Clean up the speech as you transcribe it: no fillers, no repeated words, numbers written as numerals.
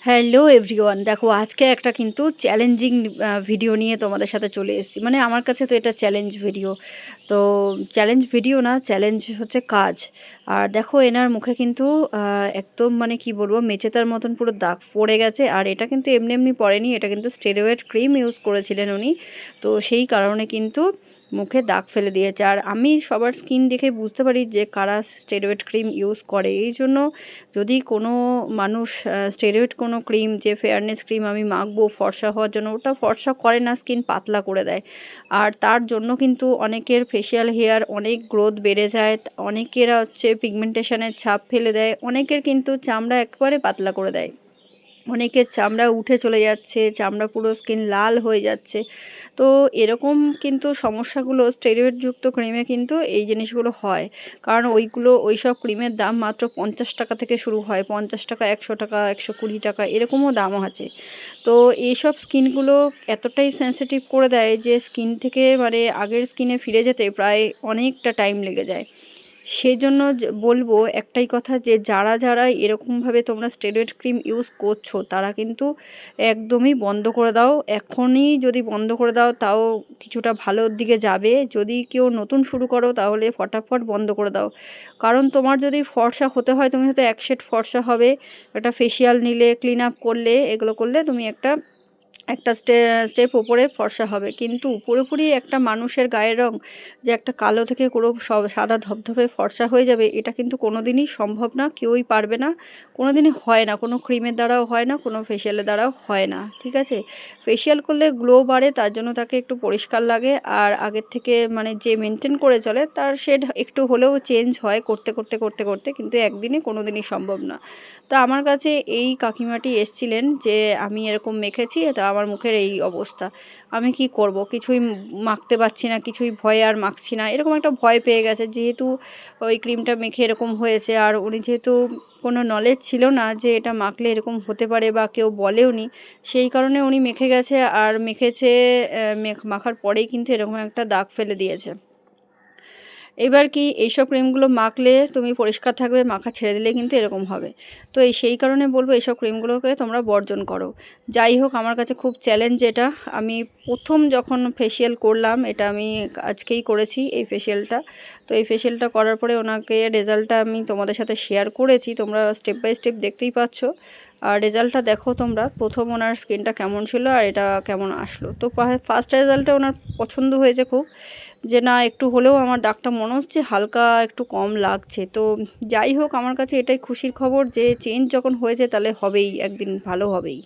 Hello everyone, দেখো আজকে একটা কিন্তু চ্যালেঞ্জিং ভিডিও নিয়ে তোমাদের সাথে চলে এসেছি। মানে আমার কাছে তো এটা চ্যালেঞ্জ ভিডিও, তো চ্যালেঞ্জ ভিডিও না, চ্যালেঞ্জ হচ্ছে কাজ। আর দেখো এনার মুখে কিন্তু একদম মানে কি বলবো, মেচেতার মতন পুরো দাগ পড়ে গেছে। আর এটা কিন্তু এমনি এমনি পড়েনি, এটা কিন্তু স্টেরয়েড ক্রিম ইউজ করেছিলেন উনি। তো সেই কারণে কিন্তু মুখে দাগ ফেলে দিয়েছে। আর আমি সবার স্কিন দেখে বুঝতে পারি যে কারা স্টেরয়েড ক্রিম ইউজ করে। এই জন্য যদি কোনো মানুষ স্টেরয়েড কোনো ক্রিম, যে ফেয়ারনেস ক্রিম আমি মাখবো ফর্সা হওয়ার জন্য, ওটা ফর্সা করে না, স্কিন পাতলা করে দেয়। আর তার জন্য কিন্তু অনেকের ফেশিয়াল হেয়ার অনেক গ্রোথ বেড়ে যায়, অনেকেরা হচ্ছে পিগমেন্টেশনের ছাপ ফেলে দেয়, অনেকের কিন্তু চামড়া একেবারে পাতলা করে দেয়, অনেকের চামড়া উঠে চলে যাচ্ছে, চামড়া পুরো স্কিন লাল হয়ে যাচ্ছে। তো এরকম কিন্তু সমস্যাগুলো স্টেরয়েডযুক্ত ক্রিমে কিন্তু এই জিনিসগুলো হয়। কারণ ওই সব ক্রিমের দাম মাত্র 50 টাকা থেকে শুরু হয়, 50 টাকা, 100 টাকা, 120 টাকা, এরকমও দামও আছে। তো এইসব স্কিনগুলো এতটাই সেন্সিটিভ করে দেয় যে স্কিন থেকে মানে আগের স্কিনে ফিরে যেতে প্রায় অনেকটা টাইম লেগে যায়। সেই জন্য বলবো একটাই কথা, যে যারা যারা এরকমভাবে তোমরা স্টেরয়েড ক্রিম ইউজ করছো তারা কিন্তু একদমই বন্ধ করে দাও। এখনই যদি বন্ধ করে দাও তাও কিছুটা ভালোর দিকে যাবে। যদি কেউ নতুন শুরু করো তাহলে ফটাফট বন্ধ করে দাও। কারণ তোমার যদি ফর্সা হতে হয়, তুমি হয়তো এক সেট ফর্সা হবে, একটা ফেসিয়াল নিলে, ক্লিন আপ করলে, এগুলো করলে তুমি একটা একটা স্টেপ ওপরে ফর্সা হবে। কিন্তু পুরোপুরি একটা মানুষের গায়ের রং যে একটা কালো থেকে পুরো সব সাদা ধবধবে ফর্সা হয়ে যাবে, এটা কিন্তু কোনো দিনই সম্ভব না, কেউই পারবে না, কোনো দিনই হয় না, কোনো ক্রিমের দ্বারাও হয় না, কোনো ফেসিয়ালের দ্বারাও হয় না। ঠিক আছে, ফেসিয়াল করলে গ্লো বাড়ে, তার জন্য তাকে একটু পরিষ্কার লাগে। আর আগের থেকে মানে যে মেনটেন করে চলে তার শেড একটু হলেও চেঞ্জ হয় করতে করতে করতে করতে, কিন্তু একদিনে কোনো দিনই সম্ভব না। তা আমার কাছে এই কাকিমাটি এসছিলেন যে আমি এরকম মেখেছি, তা আমার মুখের এই অবস্থা, আমি কি করব, কিছুই মাখতে পারছি না, কিছুই ভয়ে আর মাখছি না, এরকম একটা ভয় পেয়ে গেছে যেহেতু ওই ক্রিমটা মেখে এরকম হয়েছে। আর উনি যেহেতু কোনো নলেজ ছিল না যে এটা মাখলে এরকম হতে পারে বা কেউ বলেও নি, সেই কারণে উনি মেখে গেছে। আর মেখেছে, মাখার পরেই কিন্তু এরকম একটা দাগ ফেলে দিয়েছে। এবার কি এইসব ক্রিমগুলো মাখলে তুমি পরিষ্কার থাকবে, মাখা ছেড়ে দিলে কিন্তু এরকম হবে। তো সেই কারণে বলবো এইসব ক্রিমগুলোকে তোমরা বর্জন করো। যাই হোক, আমার কাছে খুব চ্যালেঞ্জ এটা। আমি প্রথম যখন ফেসিয়াল করলাম, এটা আমি আজকেই করেছি এই ফেসিয়ালটা। তো এই ফেসিয়ালটা করার পরে ওনাকে রেজাল্টটা আমি তোমাদের সাথে শেয়ার করেছি, তোমরা স্টেপ বাই স্টেপ দেখতেই পাচ্ছ। আর রেজাল্টটা দেখো তোমরা, প্রথম ওনার স্কিনটা কেমন ছিল আর এটা কেমন আসলো। তো ফার্স্ট রেজাল্টটা ওনার পছন্দ হয়েছে খুব, যে না একটু হলেও আমার দাগটা মনে হচ্ছে হালকা একটু কম লাগছে। তো যাই হোক, আমার কাছে এটাই খুশির খবর যে চেঞ্জ যখন হয়েছে তাহলে হবেই, একদিন ভালো হবেই।